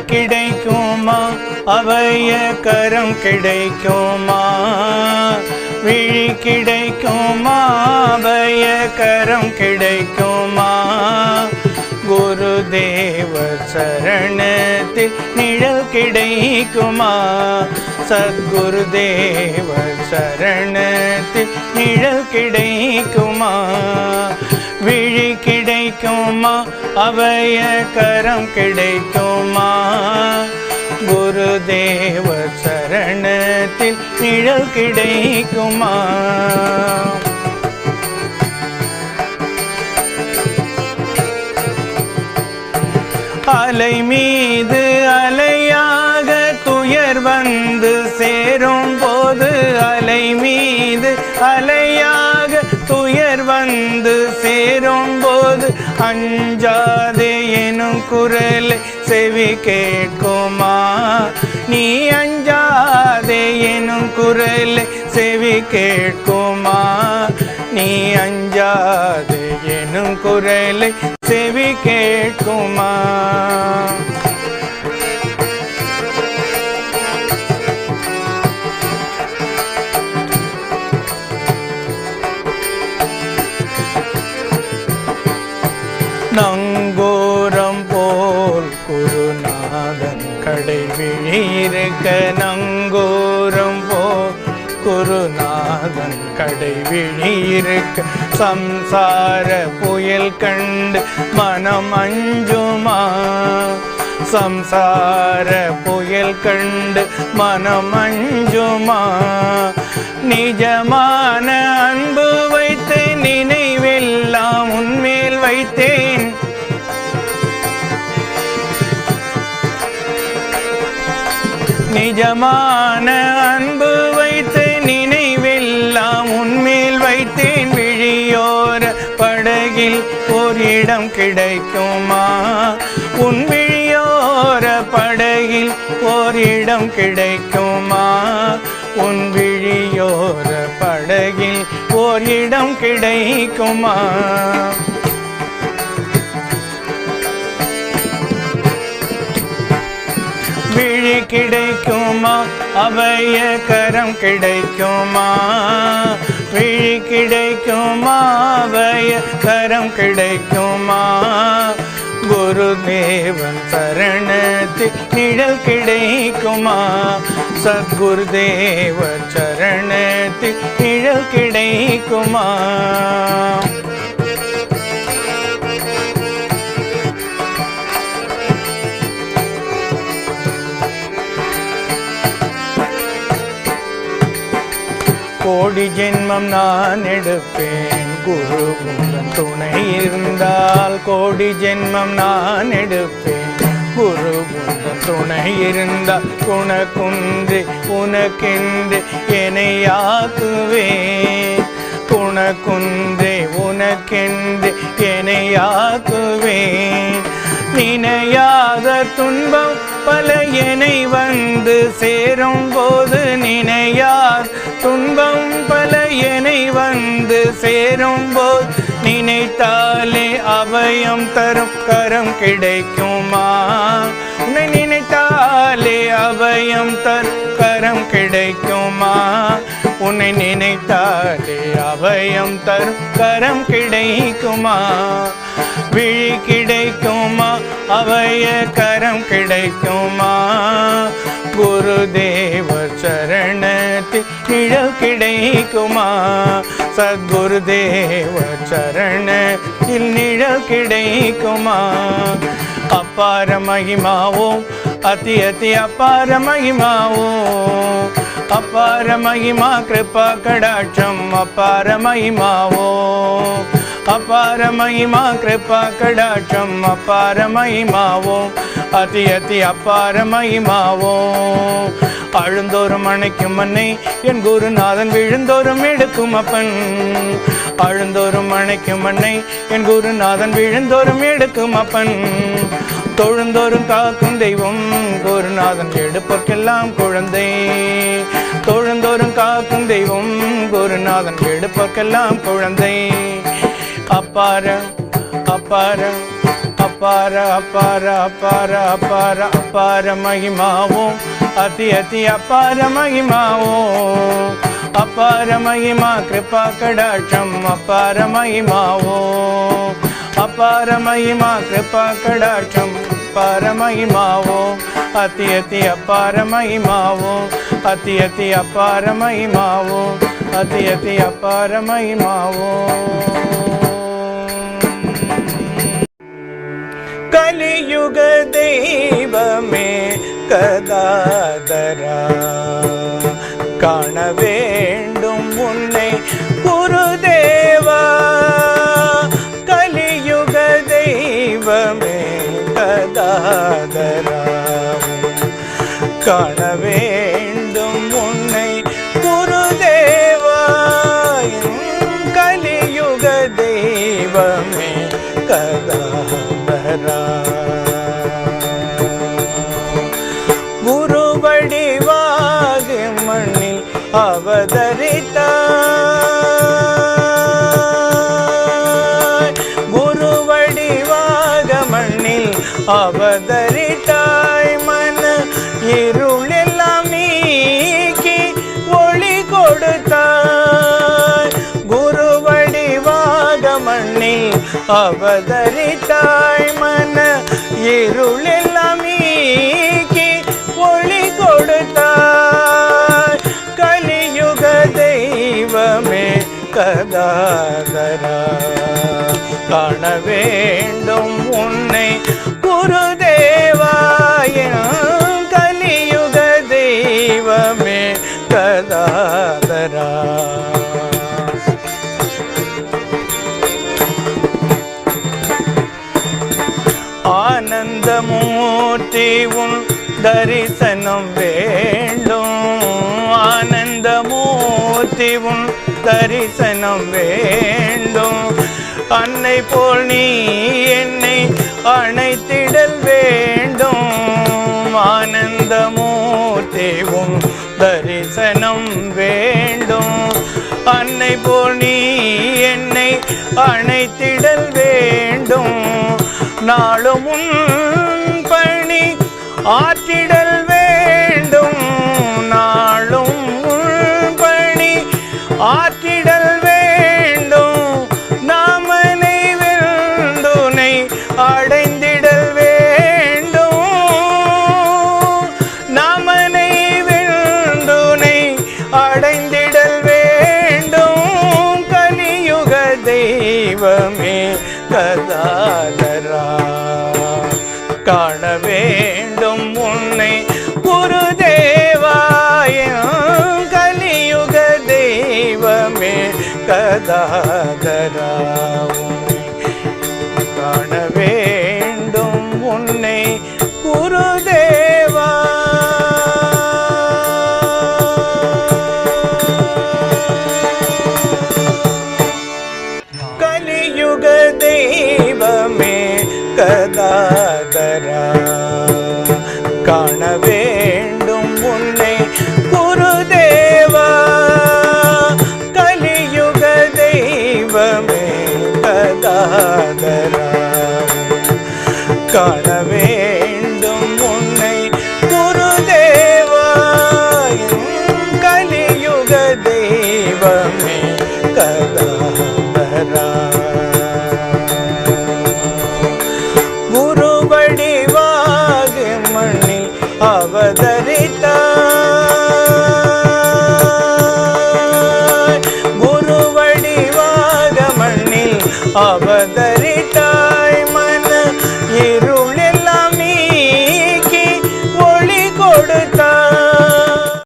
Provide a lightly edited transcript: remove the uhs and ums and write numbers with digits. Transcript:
கிடைக்குமா அபய கரம் கிடைக்குமா விழி கிடைக்குமா அபய கரம் கிடைக்குமா குருதேவ சரணத்தில் நிழல் கிடைக்குமா சத்குருதேவ சரணத்தில் நிழல் கிடைக்குமா விழி கிடைக்குமா அபய கரம் கிடைக்குமா குருதேவ சரணத்தில் நிழல் கிடைக்குமா அலை மீது அலையாக துயர் வந்து சேரும் போது அலை மீது அலையாக துயர் வந்து சேரும் போது அஞ்சாதே எனும் குரலை செவி கேட்குமா நீ அஞ்சாதே எனும் குரலை செவி கேட்குமா நீ அஞ்சாதே எனும் குரலை செவி கேட்குமா நங்கூரம் போல் குருநாதன் கடை விழியிருக்க நங்கூரம் போல் குருநாதன் கடை விழியிருக்க சம்சார புயல் கண்டு மனம் அஞ்சுமா சம்சார புயல் கண்டு மனம் அஞ்சுமா நிஜமான அன்பு வைத்தேன் நினைவெல்லாம் உன்மேல் வைத்தேன் நிஜமான அன்பு வைத்தேன் நினைவெல்லாம் உன்மேல் வைத்தேன் விழியோர படகில் ஓர் இடம் கிடைக்குமா உன் விழியோர படகில் ஓர் இடம் கிடைக்குமா உன் விழியோர படகில் ஓர் இடம் கிடைக்குமா விழி கிடைக்குமா அபய கரம் கிடைக்குமா விழி கிடைக்குமா அபய கரம் கிடைக்குமா குருதேவன் சரணத்தில் நிழல் கிடைக்குமா சத்குருதேவ சரணத்தில் நிழல் கிடைக்குமா கோடி ஜென்மம் நான் எடுப்பேன் குரு உந்தன் துணை இருந்தால் கோடி ஜென்மம் நான் எடுப்பேன் குரு உந்தன் துணை இருந்தால் உனக்குன்று உனக்கென்று என்னையாக்குவேன் உனக்குன்று உனக்கென்று என்னையாக்குவேன் நினையாத துன்பம் பல என்னை வந்து சேரும் போது நினையாத துன்பம் பல என்னை வந்து சேரும் போது நினைத்தாலே அபயம் தரும் கரம் கிடைக்குமா உன்னை நினைத்தாலே அபயம் தரும் கரம் கிடைக்குமா உன்னை நினைத்தாலே அபயம் தரும் கரம் கிடைக்குமா விழி கிடைக்குமா அபய கரம் கிடைக்குமா குருதேவ சரணத்தில் நிழல் கிடைக்குமா சத்குருதேவ சரணத்தில் நிழல் கிடைக்குமா அப்பார மகிமாவோம் அதி அதி அப்பார மகிமாவோம் அப்பார மகிமா கிருபா கடாட்சம் அப்பார மகிமாவோம் அப்பார மகிமா கிருபா கடாட்சம் அப்பார மகிமாவோம் அதி அதி அப்பார மகிமாவோம் அழுந்தோறும் அணைக்கும் அன்னை என் குருநாதன் விழுந்தோறும் எடுக்கும் அப்பன் அழுந்தோறும் அணைக்கும் அன்னை என் குருநாதன் விழுந்தோறும் எடுக்கும் அப்பன் தொழுந்தோறும் காக்கும் தெய்வம் குருநாதன் எடுப்பர்க்கெல்லாம் குழந்தை தொழுந்தோறும் காக்கும் தெய்வம் குருநாதன் எடுப்பர்க்கெல்லாம் குழந்தை அப்பார அப்பார அபார அபார அபார அபார அபார மகிமாவும் அதி அதி அபார மகிமாவும் அபார மகிமா கிருபா கடாட்சம் அபார மகிமாவும் அபார மகிமா கிருபா கடாட்சம் அபார மகிமாவும் அதி அதி அபார மகிமாவும் அதி அதி அபார மகிமாவும் அதி அதி அபார மகிமாவும் கலியுக தெய்வமே கதாதரா காண வேண்டும் உன்னை குருதேவா கலியுக தெய்வமே கதாதரா காண வேண்டும் உன்னை குருதேவா கலியுக தெய்வமே கதாதரா குருவடிவாக மண்ணில் அவதரித்தாய் குருவடிவாக மண்ணில் அவதரித்தாய் மன இருளெல்லாம் நீக்கி ஒளி கொடுத்தாய் குருவடிவாக மண்ணில் அவதரித்தாய் மன இருளெல்லாம் நீக்கி ஒளி கொடுத்தாய் கலியுக தெய்வமே கதாதரா காண வேண்டும் உன்னை குருதேவாய கலியுக தெய்வமே கதாதரா ஆனந்தமூர்த்தி உன் தரிசனம் வேண்டும் ஆனந்தமூர்த்தி உன் தரிசனம் வேண்டும் அன்னை போல் நீ என்னை அணைத்திடல் வேண்டும் ஆனந்தமூர்த்தி உன் தரிசனம் வேண்டும் அன்னை போல் நீ என்னை அணைத்திடல் வேண்டும் நாளும் உன் பணி ஆற்றிடல் வேண்டும் நாளும் உன் பணி ஆற்றிடல் வேண்டும் நாமனை வெல்ந்துனை அடைந்திடல் வேண்டும் நாமனை வெல்ந்துனை அடைந்திடல் வேண்டும் கலியுக தெய்வமே கதாதரா காண வேண்டும் உன்னை குருதேவாய கலியுக தெய்வமே கதாதரா காண வேண்டும் உன்னை குருதேவா கலியுக தெய்வமே கதாதரா காண வேண்டும் உன்னை குருதேவா கலியுக தெய்வமே கதாதரா காண வேண்டும் உன்னை குருதேவா கலியுக தெய்வமே கதாதரா குருவடிவாக மண்ணில் அவதரித்தாய் குருவடிவாக மண்ணில் அவதரித்தாய்